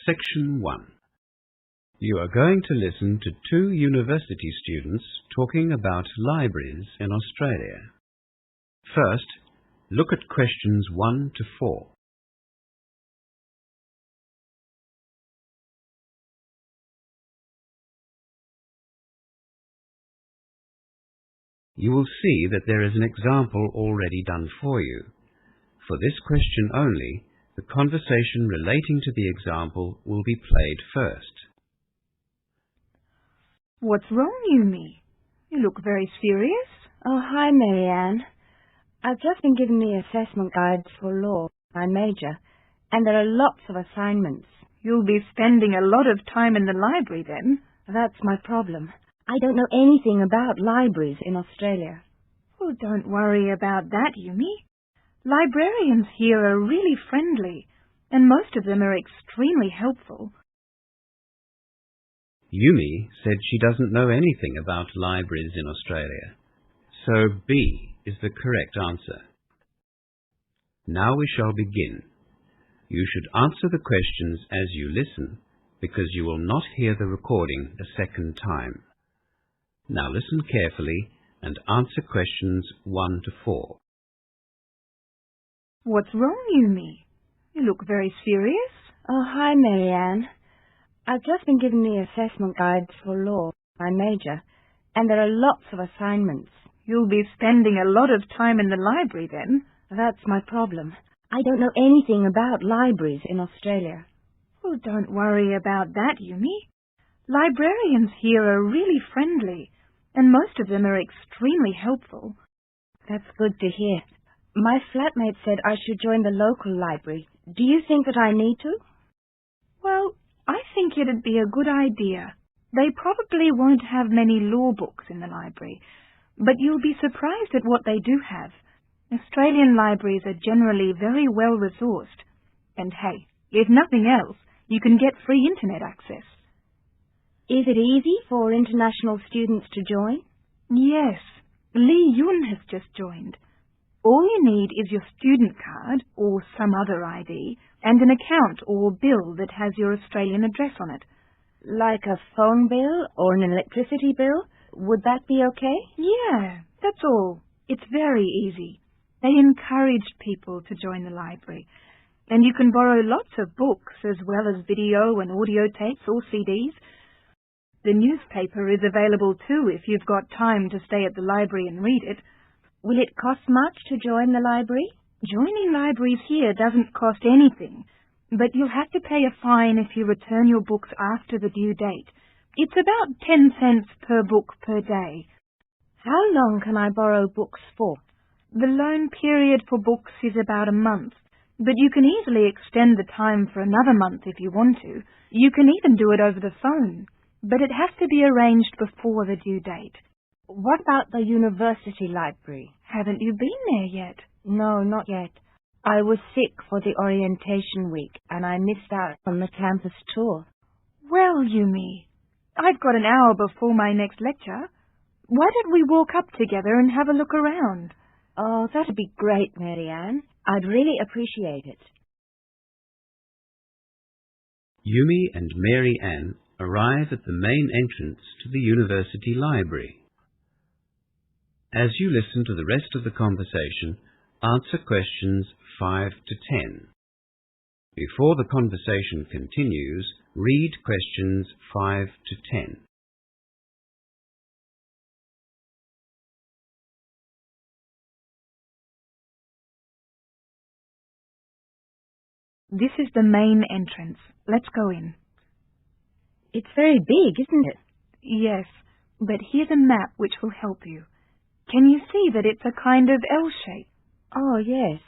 Section 1. You are going to listen to two university students talking about libraries in Australia. First, look at questions 1 to 4. You will see that there is an example already done for you. For this question only, the conversation relating to the example will be played first. What's wrong, Yumi? You look very serious. Oh, hi, Marianne. I've just been given the assessment guides for law, my major, and there are lots of assignments. You'll be spending a lot of time in the library then. That's my problem. I don't know anything about libraries in Australia. Oh, don't worry about that, Yumi. Librarians here are really friendly, and most of them are extremely helpful. Yumi said she doesn't know anything about libraries in Australia, so B is the correct answer. Now we shall begin. You should answer the questions as you listen, because you will not hear the recording a second time. Now listen carefully and answer questions 1 to 4. What's wrong, Yumi? You look very serious. Oh, hi, Marianne. I've just been given the assessment guides for law, my major, and there are lots of assignments. You'll be spending a lot of time in the library then. That's my problem. I don't know anything about libraries in Australia. Oh, don't worry about that, Yumi. Librarians here are really friendly, and most of them are extremely helpful. That's good to hear. My flatmate said I should join the local library. Do you think that I need to? Well, I think it'd be a good idea. They probably won't have many law books in the library, but you'll be surprised at what they do have. Australian libraries are generally very well resourced. And hey, if nothing else, you can get free internet access. Is it easy for international students to join? Yes. Lee Yun has just joined. All you need is your student card or some other ID and an account or bill that has your Australian address on it. Like a phone bill or an electricity bill? Would that be okay? Yeah, that's all. It's very easy. They encourage people to join the library. And you can borrow lots of books as well as video and audio tapes or CDs. The newspaper is available too if you've got time to stay at the library and read it. Will it cost much to join the library? Joining libraries here doesn't cost anything, but you'll have to pay a fine if you return your books after the due date. It's about 10 cents per book per day. How long can I borrow books for? The loan period for books is about a month, but you can easily extend the time for another month if you want to. You can even do it over the phone, but it has to be arranged before the due date. What about the university library? Haven't you been there yet? No, not yet. I was sick for the orientation week, and I missed out on the campus tour. Well, Yumi, I've got an hour before my next lecture. Why don't we walk up together and have a look around? Oh, that'd be great, Marianne. I'd really appreciate it. Yumi and Mary Ann arrive at the main entrance to the university library. As you listen to the rest of the conversation, answer questions 5 to 10. Before the conversation continues, read questions 5 to 10. This is the main entrance. Let's go in. It's very big, isn't it? Yes, but here's a map which will help you. Can you see that it's a kind of L shape? Oh, yes.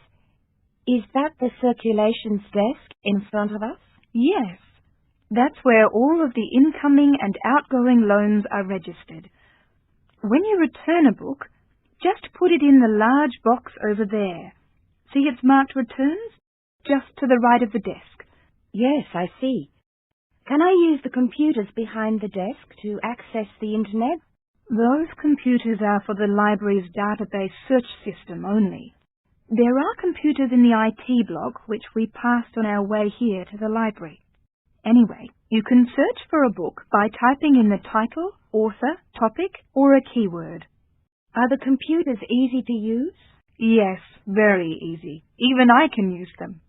Is that the circulations desk in front of us? Yes. That's where all of the incoming and outgoing loans are registered. When you return a book, just put it in the large box over there. See it's marked returns? Just to the right of the desk. Yes, I see. Can I use the computers behind the desk to access the internet? Those computers are for the library's database search system only. There are computers in the IT block which we passed on our way here to the library. Anyway, you can search for a book by typing in the title, author, topic, or a keyword. Are the computers easy to use? Yes, very easy. Even I can use them.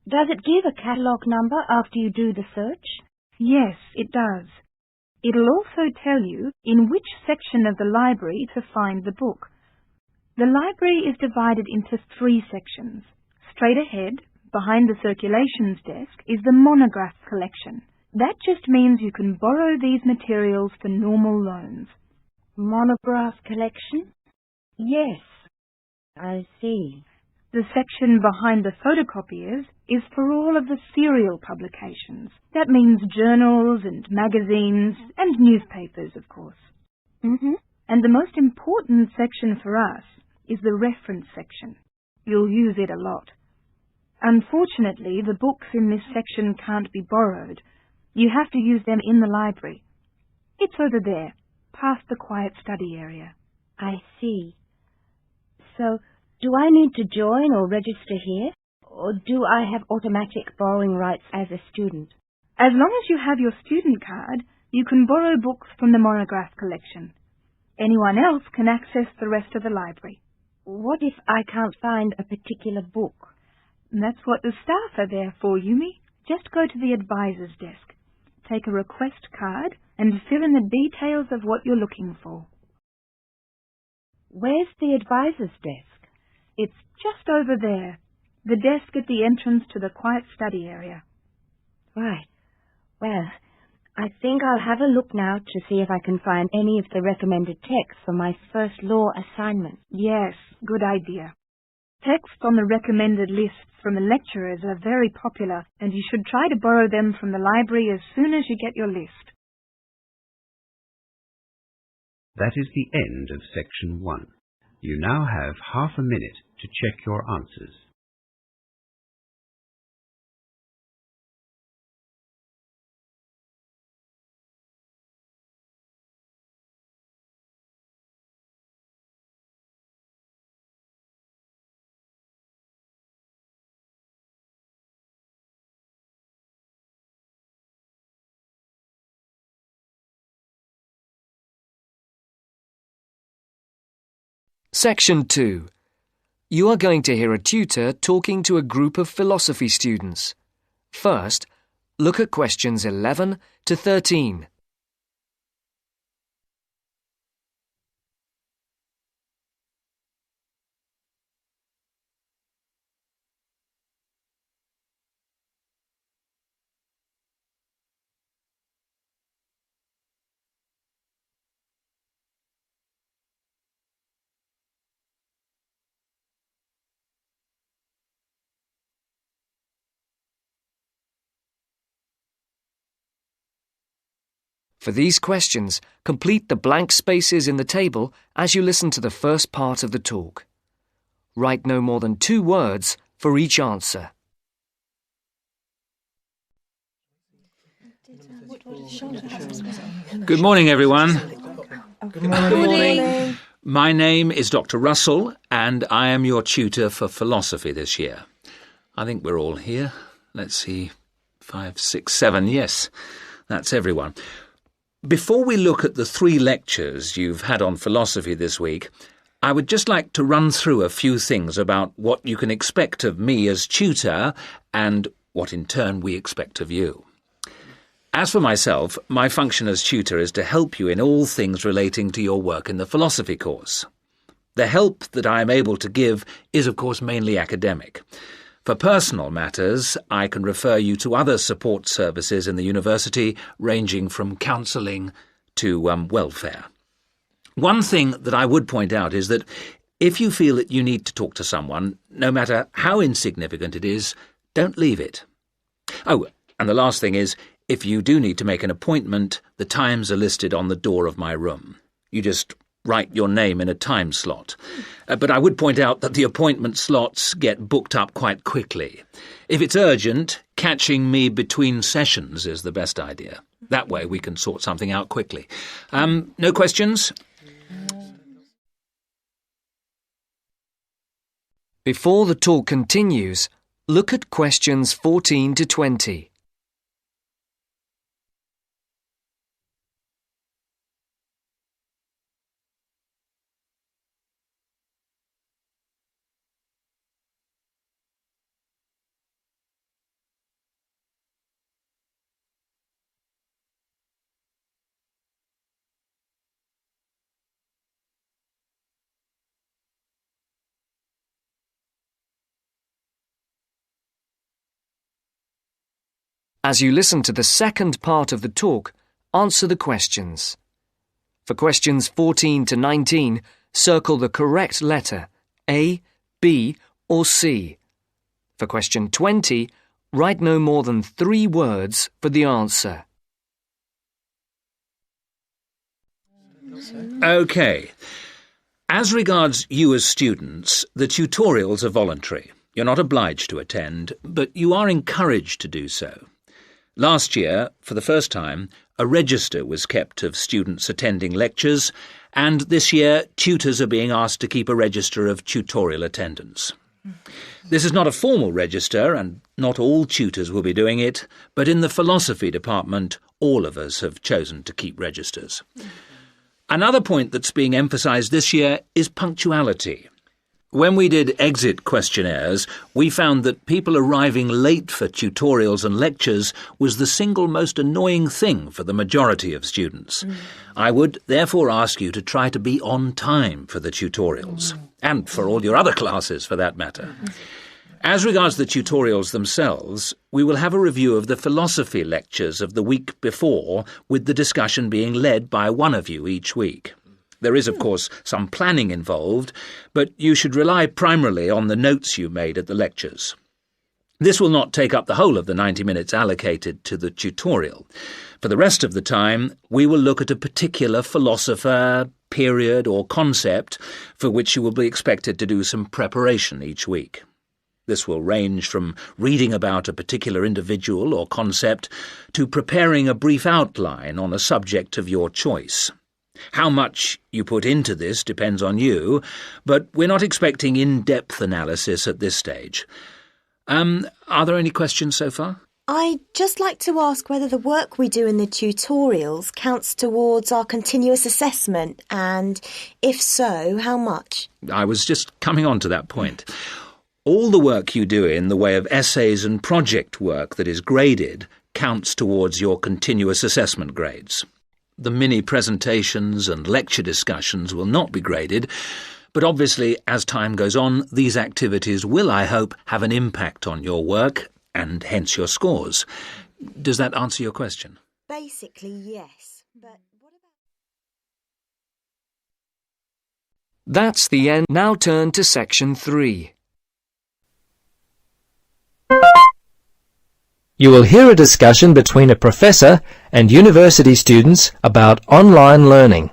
Does it give a catalogue number after you do the search? Yes, it does. It'll also tell you in which section of the library to find the book. The library is divided into 3 sections. Straight ahead, behind the circulations desk, is the monograph collection. That just means you can borrow these materials for normal loans. Monograph collection? Yes, I see. The section behind the photocopiers is for all of the serial publications. That means journals and magazines and newspapers, of course. And the most important section for us is the reference section. You'll use it a lot. Unfortunately, the books in this section can't be borrowed. You have to use them in the library. It's over there, past the quiet study area. I see. So, do I need to join or register here? Or do I have automatic borrowing rights as a student? As long as you have your student card, you can borrow books from the monograph collection. Anyone else can access the rest of the library. What if I can't find a particular book? That's what the staff are there for, Yumi. Just go to the advisor's desk, take a request card, and fill in the details of what you're looking for. Where's the advisor's desk? It's just over there, the desk at the entrance to the quiet study area. Right. Well, I think I'll have a look now to see if I can find any of the recommended texts for my first law assignment. Yes, good idea. Texts on the recommended lists from the lecturers are very popular, and you should try to borrow them from the library as soon as you get your list. That is the end of section 1. You now have half a minute to check your answers. Section 2. You are going to hear a tutor talking to a group of philosophy students. First, look at questions 11 to 13. For these questions, complete the blank spaces in the table as you listen to the first part of the talk. Write no more than 2 words for each answer. Good morning, everyone. Good morning. My name is Dr. Russell, and I am your tutor for philosophy this year. I think we're all here. Let's see, 5, 6, 7. Yes, that's everyone. Before we look at the 3 lectures you've had on philosophy this week, I would just like to run through a few things about what you can expect of me as tutor and what in turn we expect of you. As for myself, my function as tutor is to help you in all things relating to your work in the philosophy course. The help that I am able to give is, of course, mainly academic. For personal matters, I can refer you to other support services in the university, ranging from counselling to welfare. One thing that I would point out is that if you feel that you need to talk to someone, no matter how insignificant it is, don't leave it. Oh, and the last thing is, if you do need to make an appointment, the times are listed on the door of my room. You just write your name in a time slot. But I would point out that the appointment slots get booked up quite quickly. If it's urgent, catching me between sessions is the best idea. That way we can sort something out quickly. No questions? Before the talk continues, look at questions 14 to 20. As you listen to the second part of the talk, answer the questions. For questions 14 to 19, circle the correct letter, A, B, or C. For question 20, write no more than 3 words for the answer. OK. As regards you as students, the tutorials are voluntary. You're not obliged to attend, but you are encouraged to do so. Last year, for the first time, a register was kept of students attending lectures, and this year tutors are being asked to keep a register of tutorial attendance. This is not a formal register, and not all tutors will be doing it, but in the philosophy department, all of us have chosen to keep registers. Another point that's being emphasised this year is punctuality. When we did exit questionnaires, we found that people arriving late for tutorials and lectures was the single most annoying thing for the majority of students. I would therefore ask you to try to be on time for the tutorials, and for all your other classes for that matter. As regards the tutorials themselves, we will have a review of the philosophy lectures of the week before, with the discussion being led by one of you each week. There is, of course, some planning involved, but you should rely primarily on the notes you made at the lectures. This will not take up the whole of the 90 minutes allocated to the tutorial. For the rest of the time, we will look at a particular philosopher, period or concept for which you will be expected to do some preparation each week. This will range from reading about a particular individual or concept to preparing a brief outline on a subject of your choice. How much you put into this depends on you, but we're not expecting in-depth analysis at this stage. Are there any questions so far? I'd just like to ask whether the work we do in the tutorials counts towards our continuous assessment, and if so, how much? I was just coming on to that point. All the work you do in the way of essays and project work that is graded counts towards your continuous assessment grades. The mini presentations and lecture discussions will not be graded, but obviously, as time goes on, these activities will, I hope, have an impact on your work and hence your scores. Does that answer your question? Basically, yes, but what about... That's the end. Now turn to section 3. You will hear a discussion between a professor and university students about online learning.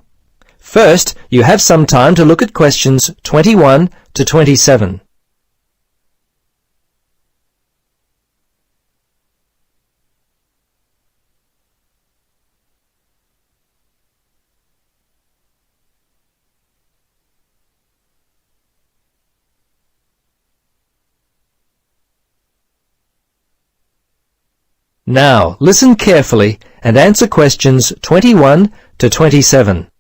First, you have some time to look at questions 21 to 27. Now, listen carefully and answer questions 21 to 27.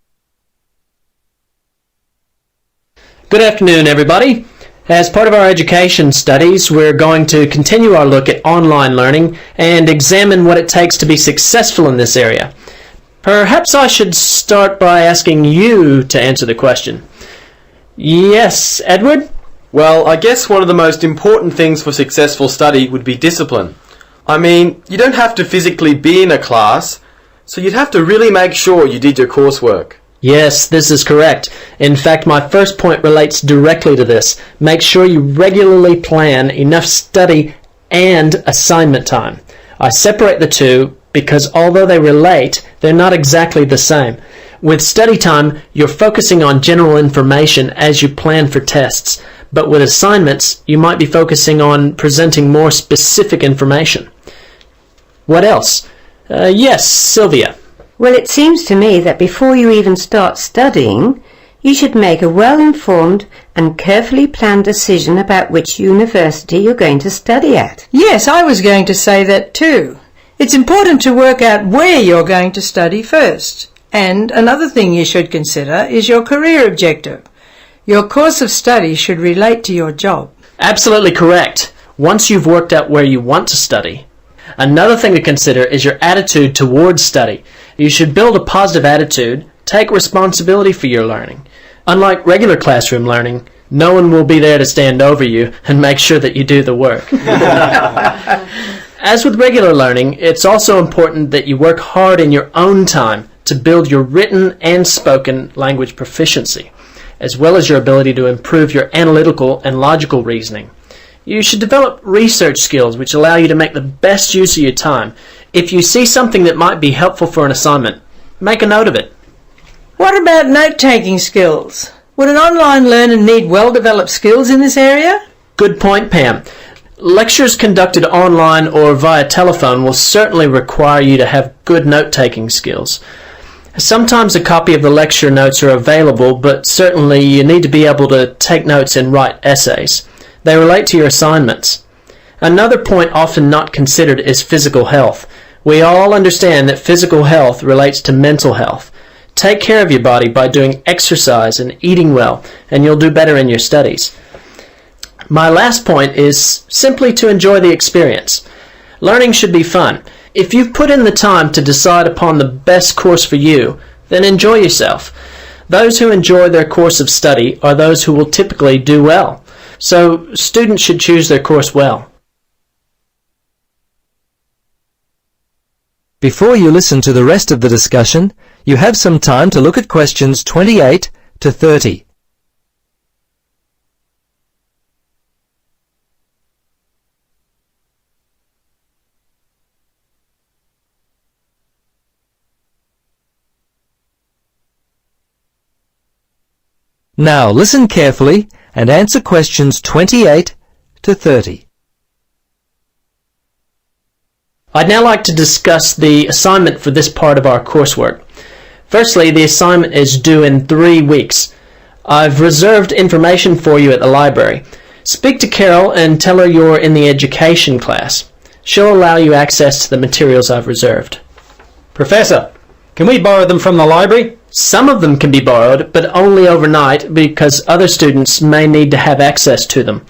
Good afternoon, everybody. As part of our education studies, we're going to continue our look at online learning and examine what it takes to be successful in this area. Perhaps I should start by asking you to answer the question. Yes, Edward? Well, I guess one of the most important things for successful study would be discipline. I mean, you don't have to physically be in a class, so you'd have to really make sure you did your coursework. Yes, this is correct. In fact, my first point relates directly to this. Make sure you regularly plan enough study and assignment time. I separate the two because although they relate, they're not exactly the same. With study time, you're focusing on general information as you plan for tests, but with assignments, you might be focusing on presenting more specific information. What else? Yes, Sylvia. Well, it seems to me that before you even start studying, you should make a well-informed and carefully planned decision about which university you're going to study at. Yes, I was going to say that too. It's important to work out where you're going to study first. And another thing you should consider is your career objective. Your course of study should relate to your job. Absolutely correct. Once you've worked out where you want to study. Another thing to consider is your attitude towards study. You should build a positive attitude, take responsibility for your learning. Unlike regular classroom learning, no one will be there to stand over you and make sure that you do the work. As with regular learning, it's also important that you work hard in your own time to build your written and spoken language proficiency, as well as your ability to improve your analytical and logical reasoning. You should develop research skills which allow you to make the best use of your time. If you see something that might be helpful for an assignment, make a note of it. What about note-taking skills? Would an online learner need well-developed skills in this area? Good point, Pam. Lectures conducted online or via telephone will certainly require you to have good note-taking skills. Sometimes a copy of the lecture notes are available, but certainly you need to be able to take notes and write essays. They relate to your assignments. Another point often not considered is physical health. We all understand that physical health relates to mental health. Take care of your body by doing exercise and eating well, and you'll do better in your studies. My last point is simply to enjoy the experience. Learning should be fun. If you've put in the time to decide upon the best course for you, then enjoy yourself. Those who enjoy their course of study are those who will typically do well. So students should choose their course well. Before you listen to the rest of the discussion, you have some time to look at questions 28 to 30. Now listen carefully and answer questions 28 to 30. I'd now like to discuss the assignment for this part of our coursework. Firstly, the assignment is due in 3 weeks. I've reserved information for you at the library. Speak to Carol and tell her you're in the education class. She'll allow you access to the materials I've reserved. Professor, can we borrow them from the library? Some of them can be borrowed, but only overnight because other students may need to have access to them.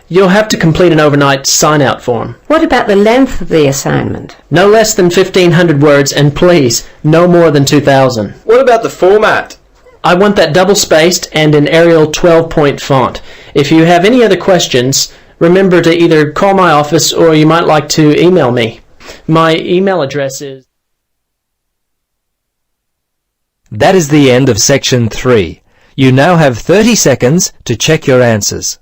You'll have to complete an overnight sign-out form. What about the length of the assignment? No less than 1,500 words, and please, no more than 2,000. What about the format? I want that double-spaced and in Arial 12-point font. If you have any other questions, remember to either call my office or you might like to email me. My email address is... That is the end of section 3. You now have 30 seconds to check your answers.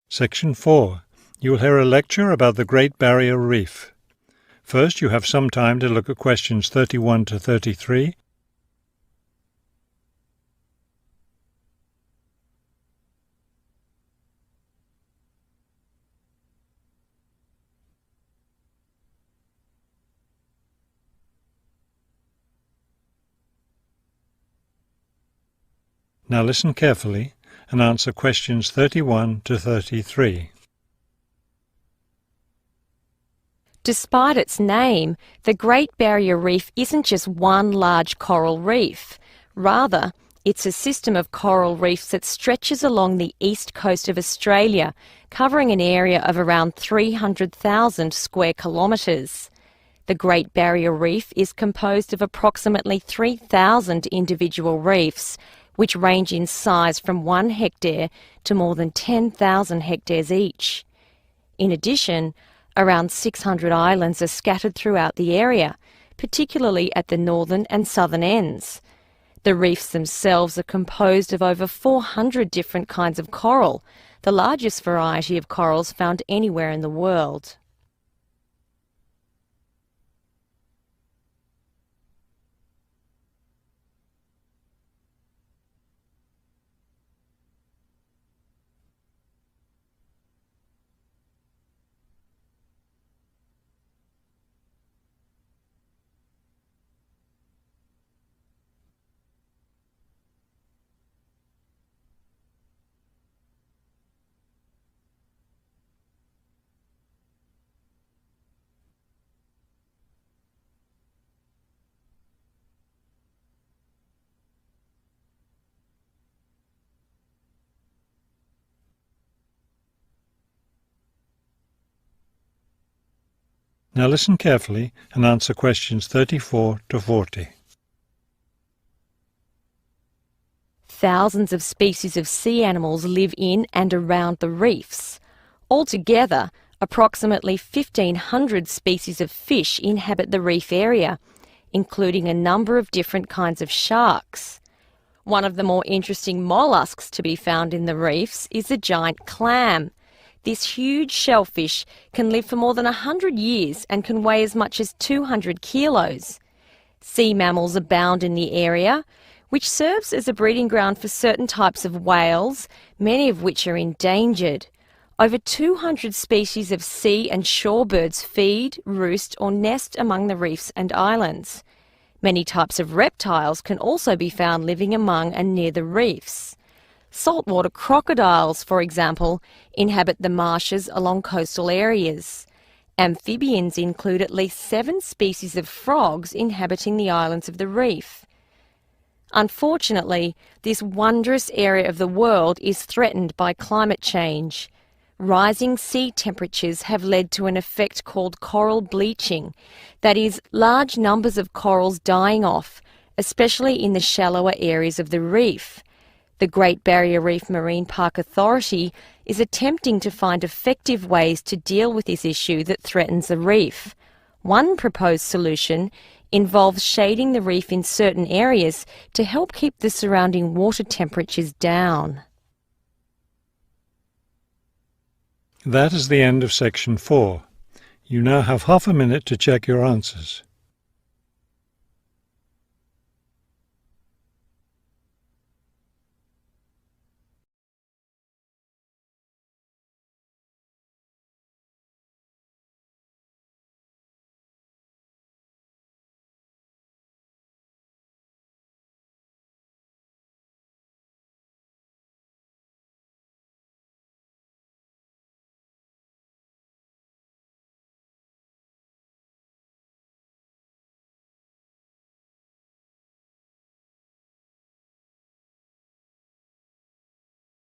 Section 4. You will hear a lecture about the Great Barrier Reef. First, you have some time to look at questions 31 to 33. Now listen carefully and answer questions 31 to 33. Despite its name, the Great Barrier Reef isn't just one large coral reef. Rather, it's a system of coral reefs that stretches along the east coast of Australia, covering an area of around 300,000 square kilometres. The Great Barrier Reef is composed of approximately 3,000 individual reefs, which range in size from 1 hectare to more than 10,000 hectares each. In addition, around 600 islands are scattered throughout the area, particularly at the northern and southern ends. The reefs themselves are composed of over 400 different kinds of coral, the largest variety of corals found anywhere in the world. Now listen carefully and answer questions 34 to 40. Thousands of species of sea animals live in and around the reefs. Altogether, approximately 1,500 species of fish inhabit the reef area, including a number of different kinds of sharks. One of the more interesting mollusks to be found in the reefs is the giant clam. This huge shellfish can live for more than 100 years and can weigh as much as 200 kilos. Sea mammals abound in the area, which serves as a breeding ground for certain types of whales, many of which are endangered. Over 200 species of sea and shore birds feed, roost or nest among the reefs and islands. Many types of reptiles can also be found living among and near the reefs. Saltwater crocodiles, for example, inhabit the marshes along coastal areas. Amphibians include at least 7 species of frogs inhabiting the islands of the reef. Unfortunately, this wondrous area of the world is threatened by climate change. Rising sea temperatures have led to an effect called coral bleaching, that is, large numbers of corals dying off, especially in the shallower areas of the reef. The Great Barrier Reef Marine Park Authority is attempting to find effective ways to deal with this issue that threatens the reef. One proposed solution involves shading the reef in certain areas to help keep the surrounding water temperatures down. That is the end of section 4. You now have half a minute to check your answers.